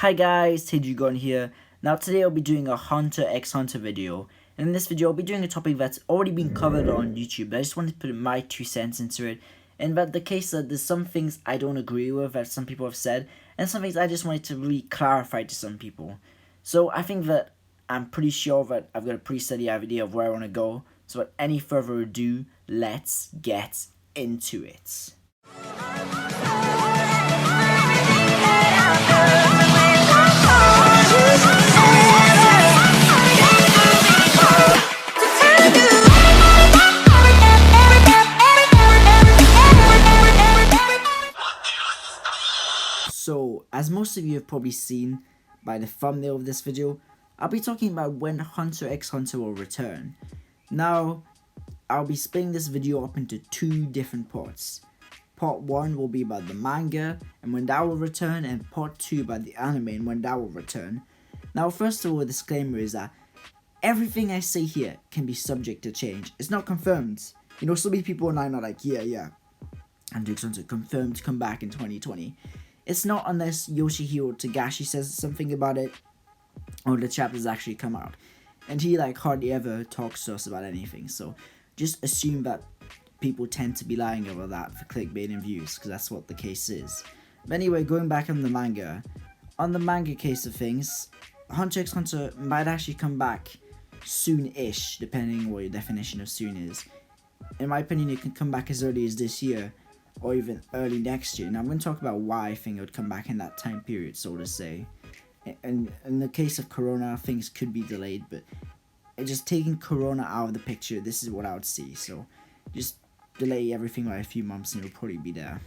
Hi guys, Tejugon here. Now today I'll be doing a Hunter x Hunter video. And in this video I'll be doing a topic that's already been covered on YouTube, but I just wanted to put my 2 cents into it. And that the case that there's some things I don't agree with that some people have said, and some things I just wanted to really clarify to some people. So I think that I'm pretty sure that I've got a pretty steady idea of where I want to go. So without any further ado, let's get into it. So, as most of you have probably seen by the thumbnail of this video, I'll be talking about when Hunter x Hunter will return. Now, I'll be splitting this video up into two different parts. Part 1 will be about the manga and when that will return, and part 2 about the anime and when that will return. Now, first of all, a disclaimer is that everything I say here can be subject to change. It's not confirmed. You know, so many people online are like, yeah, Hunter x Hunter confirmed to come back in 2020. It's not unless Yoshihiro Togashi says something about it or the chapters actually come out. And he hardly ever talks to us about anything. So just assume that people tend to be lying about that for clickbait and views, because that's what the case is. But anyway, going back on the manga. On the manga case of things, Hunter x Hunter might actually come back soon-ish, depending on what your definition of soon is. In my opinion, it can come back as early as this year, or even early next year. Now I'm going to talk about why I think it would come back in that time period, so to say. And in the case of Corona, things could be delayed, but just taking Corona out of the picture, this is what I would see. So just delay everything by a few months and it'll probably be there.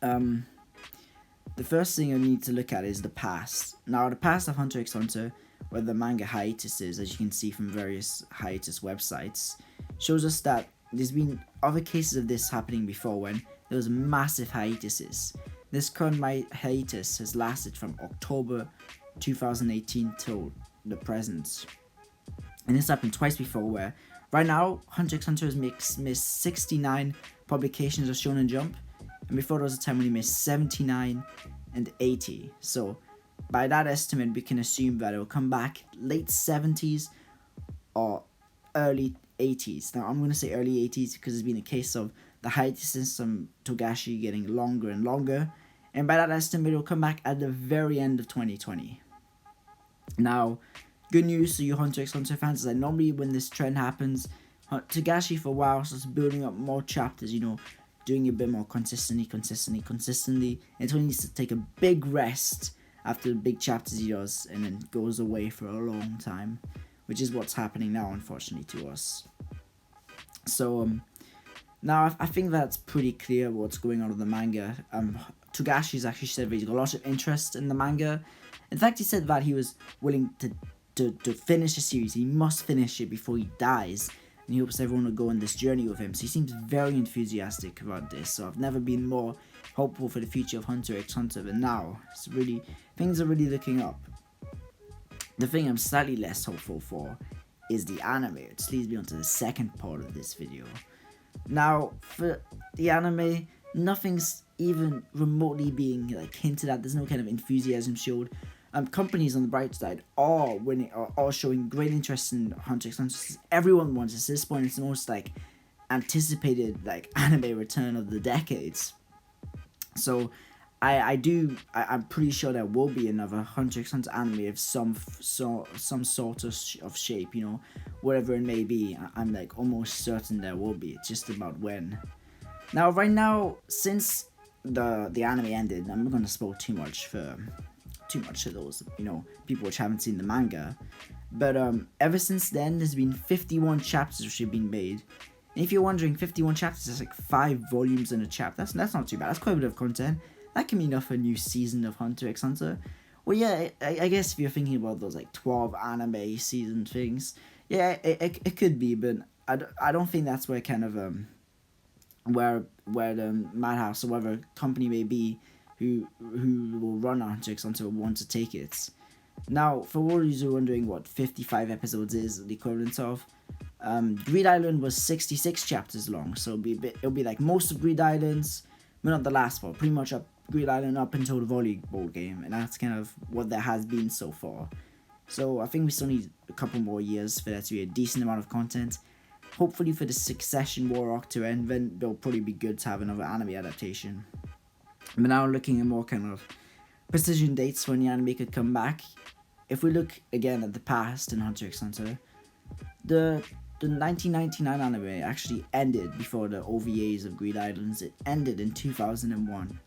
The first thing I need to look at is the past. Now, the past of Hunter x Hunter, where the manga hiatuses, as you can see from various hiatus websites, shows us that there's been other cases of this happening before when there was massive hiatuses. This current hiatus has lasted from October 2018 till the present. And this happened twice before, where right now Hunter x Hunter has missed 69 publications of Shonen Jump, and before there was a time when he missed 79 and 80. So by that estimate, we can assume that it will come back late 70s or early 80s. Now I'm going to say early 80s because it's been a case of the hiatuses from Togashi getting longer and longer, and by that estimate it will come back at the very end of 2020. Now, good news to you Hunter x Hunter fans is that normally when this trend happens, Togashi for a while starts building up more chapters, you know, doing a bit more consistently, until he needs to take a big rest after the big chapters he does, and then goes away for a long time, which is what's happening now, unfortunately, to us. So, now I think that's pretty clear what's going on with the manga. Togashi's actually said that he's got a lot of interest in the manga. In fact, he said that he was willing to finish the series. He must finish it before he dies, and he hopes everyone will go on this journey with him. So he seems very enthusiastic about this. So I've never been more hopeful for the future of Hunter x Hunter than now. Things are really looking up. The thing I'm slightly less hopeful for is the anime, which leads me on to the second part of this video. Now, for the anime, nothing's even remotely being hinted at. There's no kind of enthusiasm showed. Companies on the bright side are showing great interest in Hunter x Hunter. Everyone wants this. At this point, it's the most anticipated anime return of the decades. So I'm pretty sure there will be another Hunter x Hunter anime of some sort of shape, you know, whatever it may be. I'm almost certain there will be. It's just about when. Now, right now, since the anime ended, I'm not gonna spoil too much for those, you know, people which haven't seen the manga. But ever since then, there's been 51 chapters which have been made. And if you're wondering, 51 chapters is 5 volumes in a chapter. That's not too bad. That's quite a bit of content. That can be enough for a new season of Hunter x Hunter. Well, yeah, I guess if you're thinking about those 12 anime season things, yeah, it could be, but I don't think that's where kind of where the Madhouse or whatever company may be who will run Hunter x Hunter will want to take it. Now, for all of you who are wondering what 55 episodes is the equivalent of, Greed Island was 66 chapters long, so it'll be like most of Greed Island's, but not the last part, pretty much up Grid Island up until the volleyball game, and that's kind of what there has been so far. So I think we still need a couple more years for there to be a decent amount of content. Hopefully for the Succession War arc to end, then it'll probably be good to have another anime adaptation. But now looking at more kind of precision dates when the anime could come back. If we look again at the past in Hunter x Hunter, the 1999 anime actually ended before the OVAs of Grid Islands. It ended in 2001.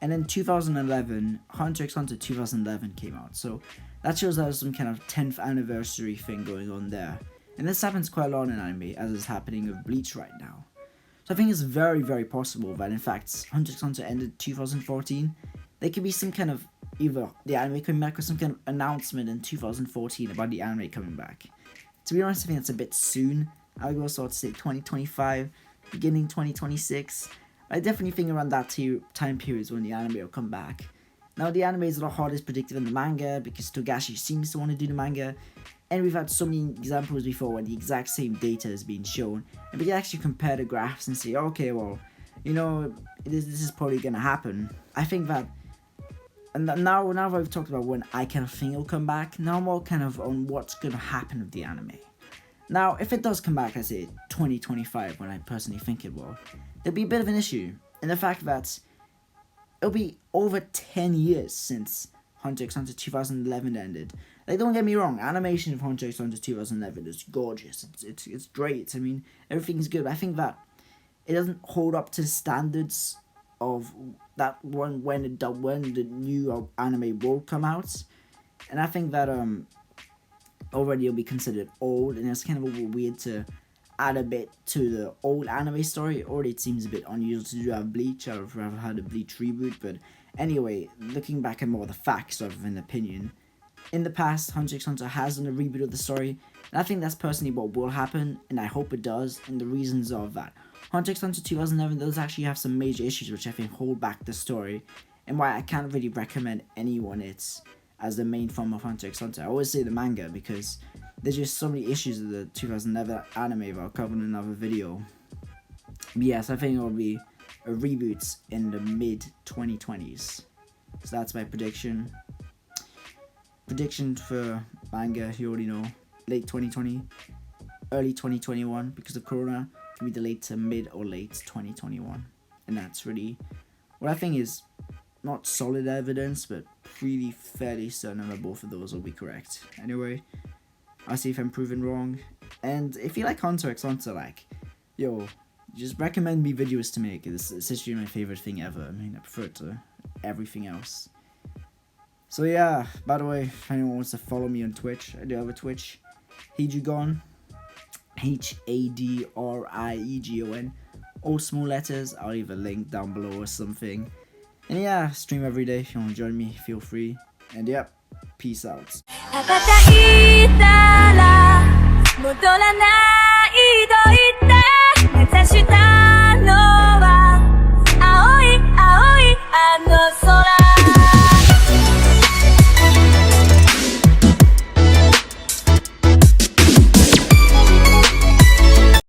And in 2011, Hunter x Hunter 2011 came out. So that shows that there's some kind of 10th anniversary thing going on there. And this happens quite a lot in anime, as is happening with Bleach right now. So I think it's very, very possible that in fact Hunter x Hunter ended 2014. There could be some kind of either the anime coming back or some kind of announcement in 2014 about the anime coming back. To be honest, I think that's a bit soon. I would go sort of say 2025, beginning 2026. I definitely think around that time period is when the anime will come back. Now, the anime is a lot harder to predict than the manga because Togashi seems to want to do the manga. And we've had so many examples before where the exact same data is being shown. And we can actually compare the graphs and say, okay, well, you know, this is probably going to happen. I think that, and now that we've talked about when I kind of think it'll come back, now more kind of on what's going to happen with the anime. Now, if it does come back, I say 2025, when I personally think it will, there'll be a bit of an issue in the fact that it'll be over 10 years since Hunter x Hunter 2011 ended. Like, don't get me wrong, animation of Hunter x Hunter 2011 is gorgeous. It's great. I mean, everything's good. I think that it doesn't hold up to the standards of that one when the new anime will come out. And I think that already it'll be considered old, and it's kind of a bit weird to add a bit to the old anime story. Already it seems a bit unusual to do have Bleach. I'd rather had a Bleach reboot, but anyway, looking back at more of the facts rather than opinion, in the past, Hunter x Hunter has done a reboot of the story, and I think that's personally what will happen, and I hope it does, and the reasons are that Hunter x Hunter 2011 does actually have some major issues which I think hold back the story, and why I can't really recommend anyone it as the main form of Hunter x Hunter. I always say the manga because there's just so many issues with the 2011 anime that I'll cover in another video. But yes, I think it will be a reboot in the mid-2020s. So that's my prediction. Prediction for manga, you already know, late 2020, early 2021, because of Corona, can be delayed to mid or late 2021. And that's really what I think is not solid evidence, but really fairly certain that both of those will be correct. Anyway, I'll see if I'm proven wrong. And if you like Hunter x Hunter, like, yo, just recommend me videos to make. It's actually my favorite thing ever. I mean, I prefer it to everything else. So yeah, by the way, if anyone wants to follow me on Twitch, I do have a Twitch, Hadrigon, HADRIEGON, all small letters. I'll leave a link down below or something. And yeah, stream every day. If you want to join me, feel free. And yep, peace out.